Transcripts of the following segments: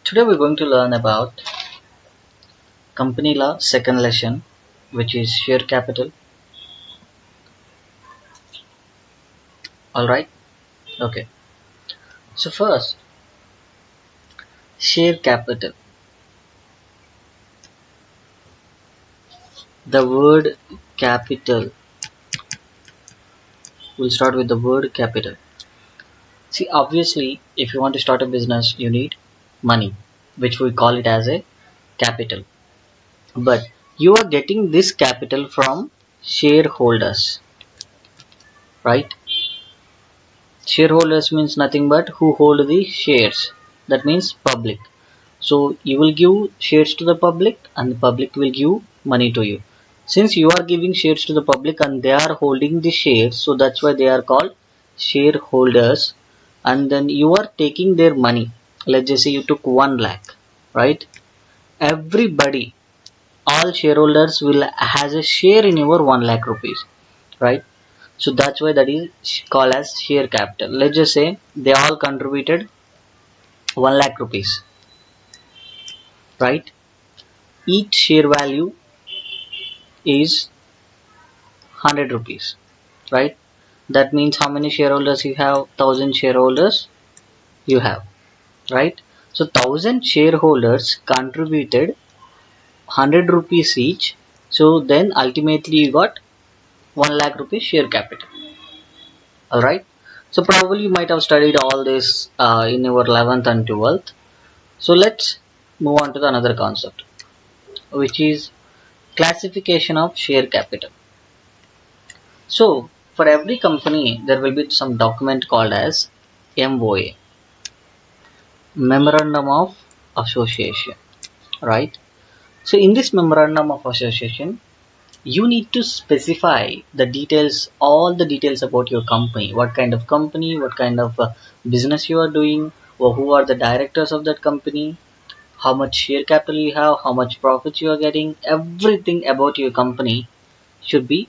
Today we're going to learn about company law second lesson, which is share capital. Alright, okay. So first, share capital. The word capital. We'll start with the word capital. See, obviously, if you want to start a business, you need money, which we call it as a capital. But you are getting this capital from shareholders, right? Shareholders means nothing but who hold the shares. That means public. So you will give shares to the public and the public will give money to you. Since you are giving shares to the public and they are holding the shares, so that's why they are called shareholders. And then you are taking their money. Let's just say you took 1 lakh, right? Everybody, all shareholders will has a share in your 1 lakh rupees, right? So that's why that is called as share capital. Let's just say they all contributed 1 lakh rupees, right? Each share value is 100 rupees, right? That means how many shareholders you have? 1000 shareholders you have, right? So 1000 shareholders contributed 100 rupees each. So then ultimately you got 1 lakh rupees share capital. Alright. So probably you might have studied all this in your 11th and 12th. So let's move on to the another concept, which is classification of share capital. So for every company there will be some document called as MOA, Memorandum of Association, right? So in this Memorandum of Association, you need to specify the details, all the details about your company, what kind of company, what kind of business you are doing, or who are the directors of that company, how much share capital you have, how much profits you are getting. Everything about your company should be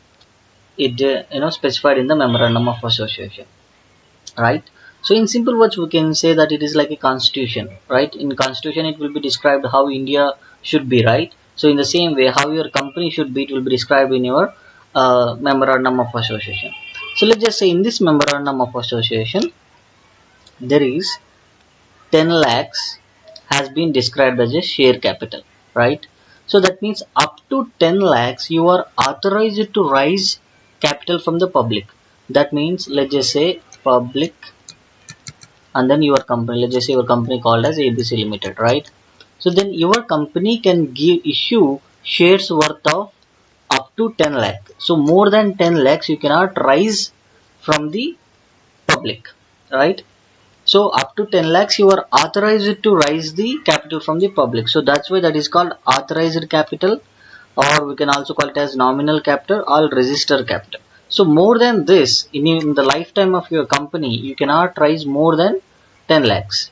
specified in the Memorandum of Association, right? So in simple words we can say that it is like a constitution, right? In constitution it will be described how India should be, right? So in the same way how your company should be, it will be described in your Memorandum of Association. So let's just say in this Memorandum of Association there is 10 lakhs has been described as a share capital, right? So that means up to 10 lakhs you are authorized to raise capital from the public. That means let's just say public, and then your company, let's just say your company called as ABC Limited, right? So then your company can give issue shares worth of up to 10 lakh. So more than 10 lakhs you cannot raise from the public, right? So up to 10 lakhs you are authorized to raise the capital from the public. So that's why that is called authorized capital, or we can also call it as nominal capital or register capital. So more than this, in the lifetime of your company, you cannot raise more than 10 lakhs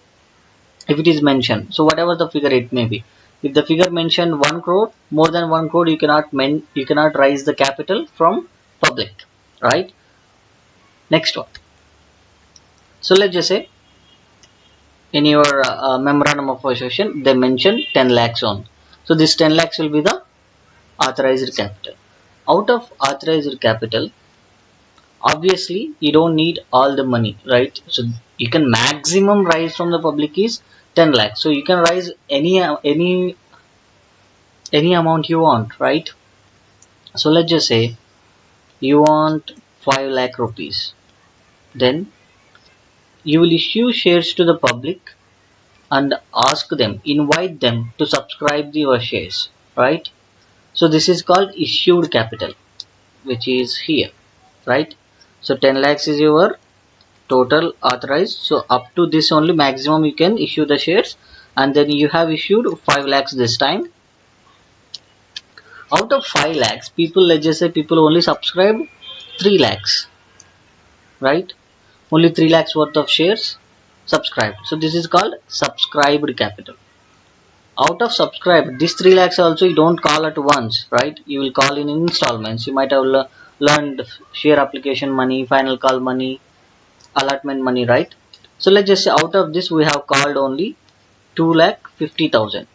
if it is mentioned. So whatever the figure it may be. If the figure mentioned 1 crore, more than 1 crore, you cannot raise the capital from public, right? Next one. So let's just say in your Memorandum of Association, they mention 10 lakhs on. So this 10 lakhs will be the authorized capital. Out of authorized capital, obviously you don't need all the money, right? So you can maximum raise from the public is 10 lakhs. So you can raise any amount you want, right? So let's just say you want 5 lakh rupees. Then you will issue shares to the public and ask them, invite them to subscribe your shares, right? So this is called issued capital, which is here, right? So 10 lakhs is your total authorized. So up to this only maximum you can issue the shares, and then you have issued 5 lakhs this time. Out of 5 lakhs, people, let's just say people only subscribe 3 lakhs, right? Only 3 lakhs worth of shares subscribed. So this is called subscribed capital. Out of subscribed, this 3 lakhs also you don't call at once, right? You will call in installments. You might have learned share application money, final call money, allotment money, right? So let's just say out of this we have called only 2,50,000,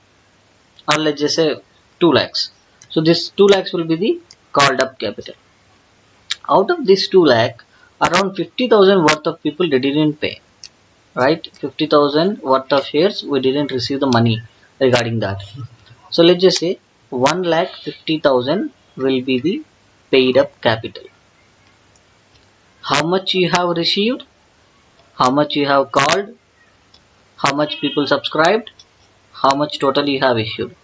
or let's just say 2 lakhs. So this 2 lakhs will be the called up capital. Out of this 2 lakh, around 50,000 worth of people they didn't pay, right? 50,000 worth of shares we didn't receive the money regarding that. So let's just say 1,50,000 will be the paid up capital. How much you have received, how much you have called, how much people subscribed, how much total you have issued.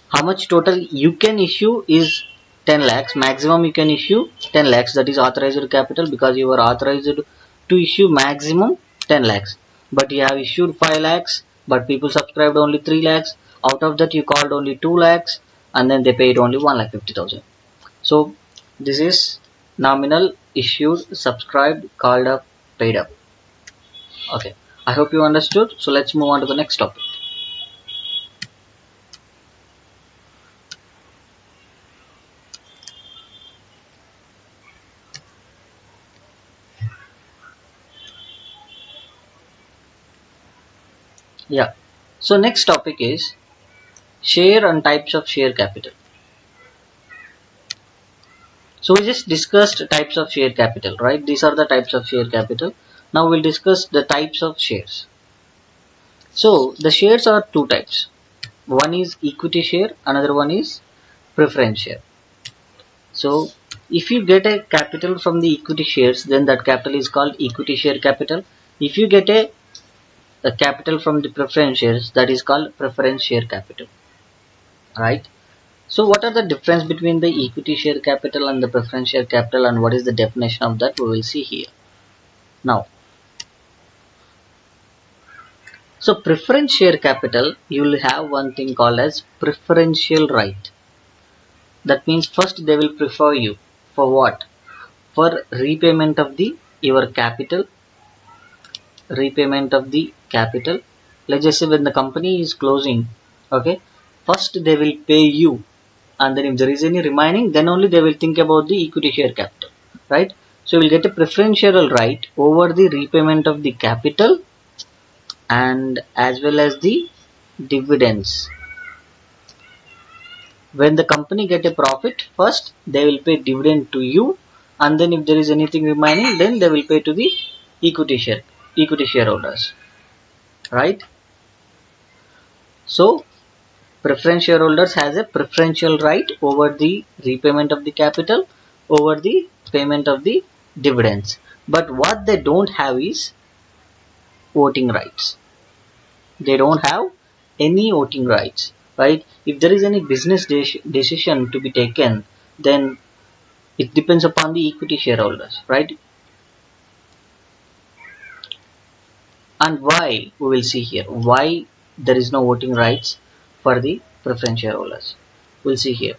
How much total you can issue is 10 lakhs. Maximum you can issue 10 lakhs. That is authorized capital, because you are authorized to issue maximum 10 lakhs. But you have issued 5 lakhs, but people subscribed only 3 lakhs. Out of that you called only 2 lakhs, and then they paid only 1,50,000. So this is nominal, issued, subscribed, called up, paid up. Okay, I hope you understood. So let's move on to the next topic. Yeah, so next topic is share and types of share capital. So we just discussed types of share capital, right? These are the types of share capital. Now we'll discuss the types of shares. So the shares are two types. One is equity share, another one is preference share. So if you get a capital from the equity shares, then that capital is called equity share capital. If you get a capital from the preference shares, that is called preference share capital, right? So what are the difference between the equity share capital and the preference share capital, and what is the definition of that, we will see here. Now, so preference share capital, you will have one thing called as preferential right. That means first they will prefer you for what? For repayment of the your capital, repayment of the capital. Let's just say when the company is closing, okay, first they will pay you, and then if there is any remaining, then only they will think about the equity share capital, right? So you will get a preferential right over the repayment of the capital and as well as the dividends. When the company get a profit, first they will pay dividend to you, and then if there is anything remaining, then they will pay to the equity shareholders, right? So preference shareholders has a preferential right over the repayment of the capital, over the payment of the dividends. But what they don't have is voting rights. They don't have any voting rights, right? If there is any business decision to be taken, then it depends upon the equity shareholders, right? And why, we will see here why there is no voting rights for the preference shareholders. We'll see here.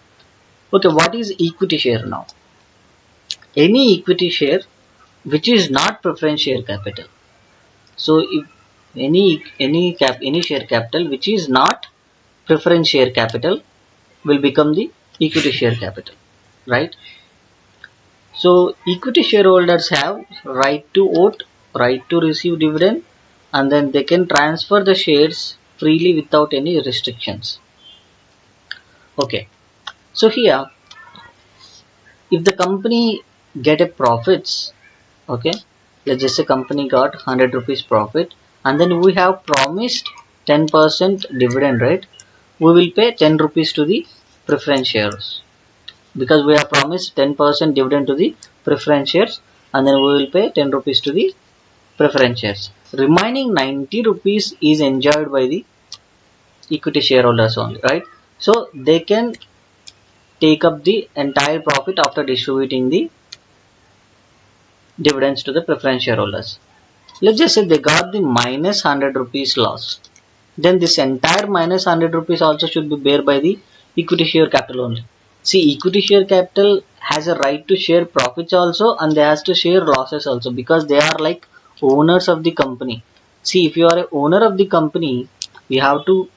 Okay, what is equity share now? Any equity share which is not preference share capital. So if any share capital which is not preference share capital will become the equity share capital, right? So equity shareholders have right to vote, right to receive dividend, and then they can transfer the shares freely without any restrictions. Okay, so here if the company get a profits, okay, let's just say company got 100 rupees profit, and then we have promised 10% dividend, right? We will pay 10 rupees to the preference shares, because we have promised 10% dividend to the preference shares, and then we will pay 10 rupees to the preference shares. Remaining 90 rupees is enjoyed by the equity shareholders only, right? So they can take up the entire profit after distributing the dividends to the preference shareholders. Let's just say they got the minus 100 rupees loss. Then this entire minus 100 rupees also should be bear by the equity share capital only. See, equity share capital has a right to share profits also, and they has to share losses also, because they are like owners of the company. See, if you are a owner of the company, you have to,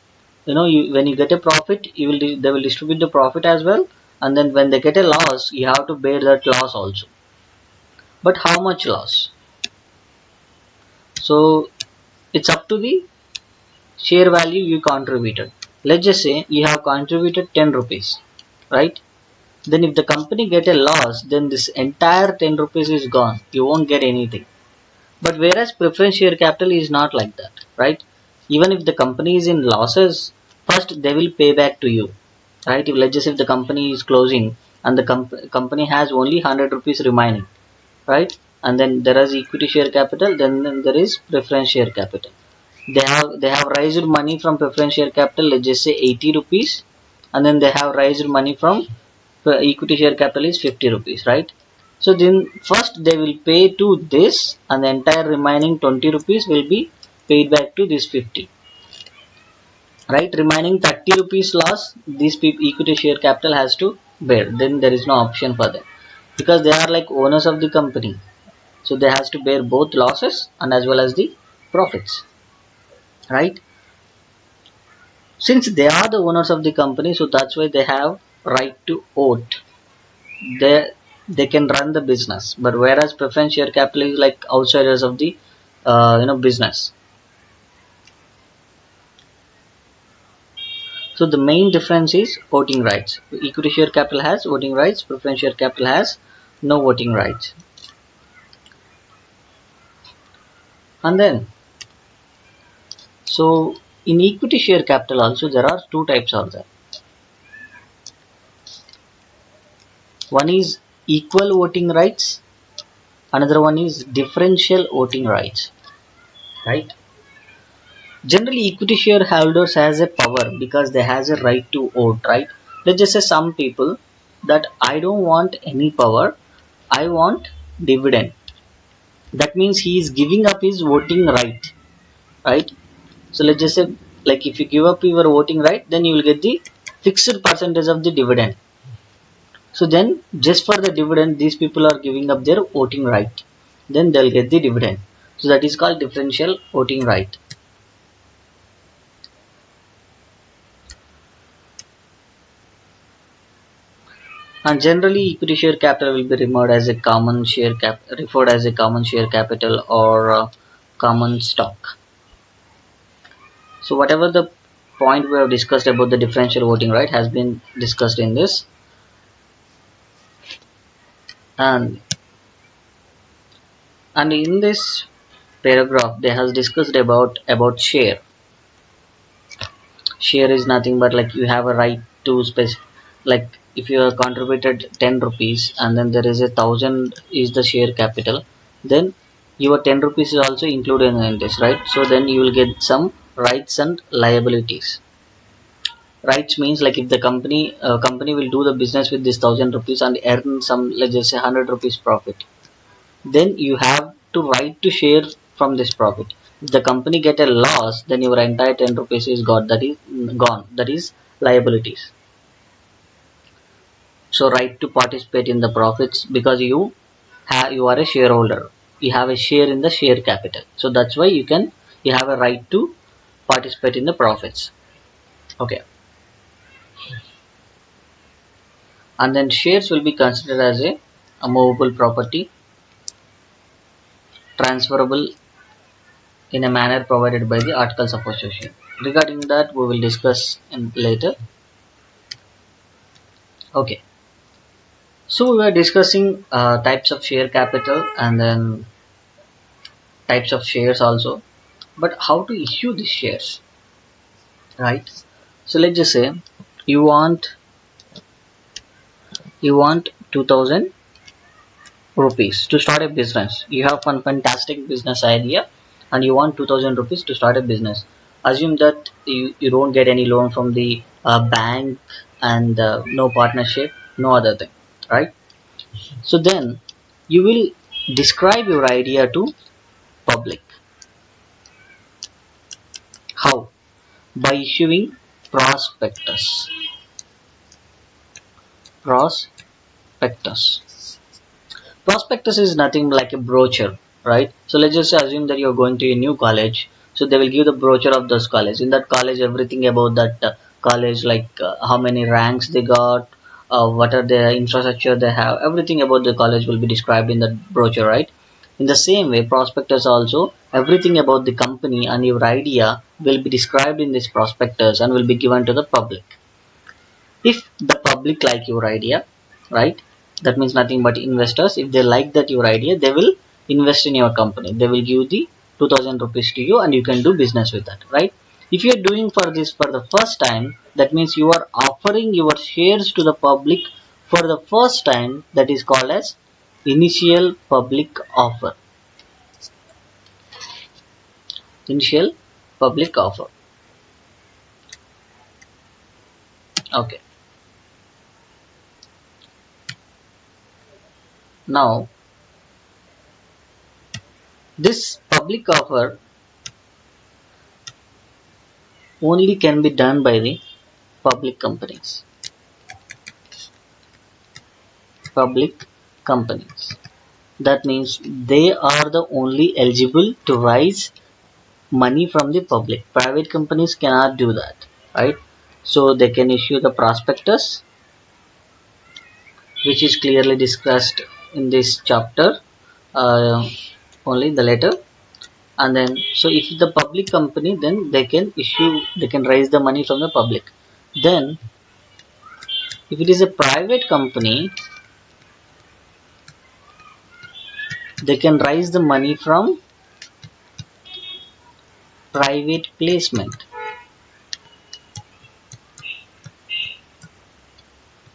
when you get a profit, they will distribute the profit as well, and then when they get a loss, you have to bear that loss also. But how much loss? So it's up to the share value you contributed. Let's just say you have contributed 10 rupees, right? Then if the company get a loss, then this entire 10 rupees is gone, you won't get anything. But whereas preference share capital is not like that, right? Even if the company is in losses, first they will pay back to you, right? If, let's just say if the company is closing and the company has only 100 rupees remaining, right? And then there is equity share capital, then there is preference share capital. They have raised money from preference share capital, let's just say 80 rupees, and then they have raised money from equity share capital is 50 rupees, right? So then first they will pay to this, and the entire remaining 20 rupees will be paid back to this 50, right? Remaining 30 rupees loss, this equity share capital has to bear. Then there is no option for them, because they are like owners of the company, so they has to bear both losses and as well as the profits, right? Since they are the owners of the company, so that's why they have right to vote. They they can run the business, but whereas preference share capital is like outsiders of the business. So the main difference is voting rights. Equity share capital has voting rights, preference share capital has no voting rights. And then, so in equity share capital also there are two types of that. One is equal voting rights, another one is differential voting rights, right? Generally equity shareholders has a power because they has a right to vote, right? Let's just say some people that I don't want any power, I want dividend. That means he is giving up his voting right, right? So let's just say, like, if you give up your voting right, then you will get the fixed percentage of the dividend. So then just for the dividend, these people are giving up their voting right, then they'll get the dividend. So that is called differential voting right. And generally, equity share capital will be referred as a common share capital or common stock. So whatever the point we have discussed about the differential voting right has been discussed in this, and in this paragraph they has discussed about share. Share is nothing but like you have a right to like if you have contributed 10 rupees and then there is 1,000 is the share capital, then your 10 rupees is also included in this, right? So then you will get some rights and liabilities. Rights means like if the company will do the business with this 1,000 rupees and earn some, let's just say 100 rupees profit, then you have to right to share from this profit. If the company get a loss, then your entire 10 rupees is gone, that is liabilities. So right to participate in the profits, because you are a shareholder, you have a share in the share capital, so that's why you have a right to participate in the profits. Okay. And then shares will be considered as a movable property, transferable in a manner provided by the articles of association. Regarding that we will discuss in later. Okay, so we were discussing types of share capital and then types of shares also, but how to issue these shares, right? So let's just say you want 2,000 rupees to start a business. You have one fantastic business idea and you want 2,000 rupees to start a business. Assume that you don't get any loan from the bank, and no partnership, no other thing, right? So then you will describe your idea to public. How? By issuing prospectus. Prospectus. Prospectus is nothing like a brochure, right? So let's just assume that you're going to a new college, so they will give the brochure of those college. In that college, everything about that college, like how many ranks they got, what are the infrastructure they have, everything about the college will be described in the brochure, right? In the same way, prospectus also everything about the company and your idea will be described in this prospectus and will be given to the public. If the public like your idea, right, that means nothing but investors, if they like that your idea, they will invest in your company. They will give the 2000 rupees to you and you can do business with that, right? If you are doing for this for the first time, that means you are offering your shares to the public for the first time. That is called as initial public offer. Initial public offer. Okay. Now this public offer only can be done by the public companies. Public companies. That means they are the only eligible to raise money from the public. Private companies cannot do that, right? So they can issue the prospectus, which is clearly discussed in this chapter, uh, only the letter. And then, so if the public company, then they can raise the money from the public. Then, if it is a private company, they can raise the money from private placement.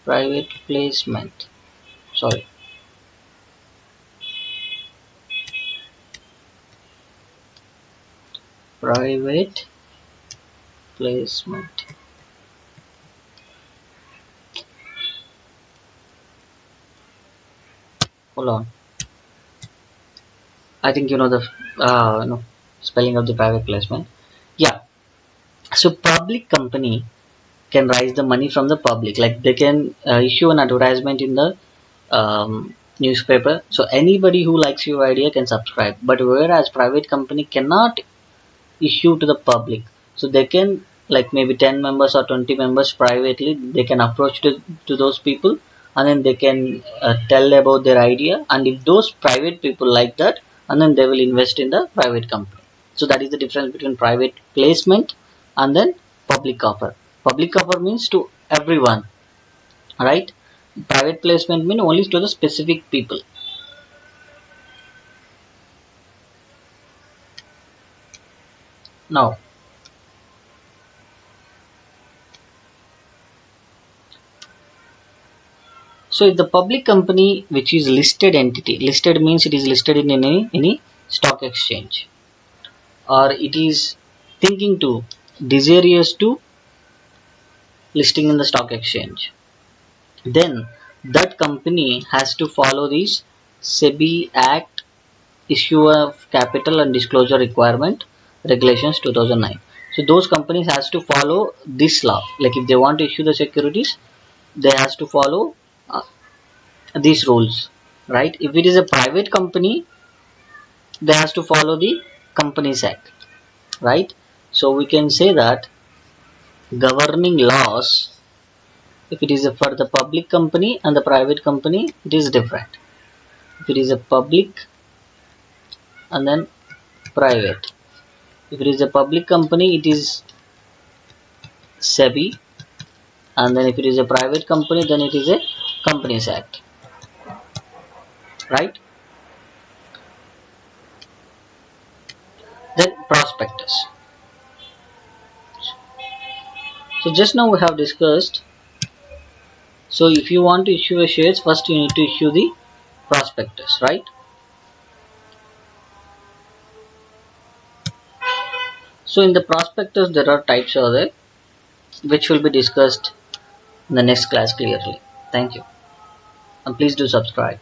Private placement. Sorry. Private placement. Hold on. I think you know the spelling of the private placement. Yeah. So public company can raise the money from the public. Like they can issue an advertisement in the newspaper. So anybody who likes your idea can subscribe. But whereas private company cannot issue to the public, so they can, like maybe 10 members or 20 members privately, they can approach to those people and then they can tell about their idea, and if those private people like that, and then they will invest in the private company. So that is the difference between private placement and then public offer. Public offer means to everyone, right? Private placement means only to the specific people. Now, so if the public company which is listed entity, listed means it is listed in any stock exchange, or it is thinking to desirous to listing in the stock exchange, then that company has to follow this SEBI Act, issue of capital and disclosure requirement regulations 2009. So those companies has to follow this law. Like if they want to issue the securities, they has to follow these rules, right? If it is a private company, they has to follow the Companies Act, right? So we can say that governing laws, if it is for the public company and the private company, it is different. If it is a public and then private, if it is a public company, it is SEBI, and then if it is a private company, then it is a Companies Act, right? Then prospectus. So just now we have discussed. So if you want to issue a shares, first you need to issue the prospectus, right? So in the prospectus there are types of it, which will be discussed in the next class clearly. Thank you, and please do subscribe.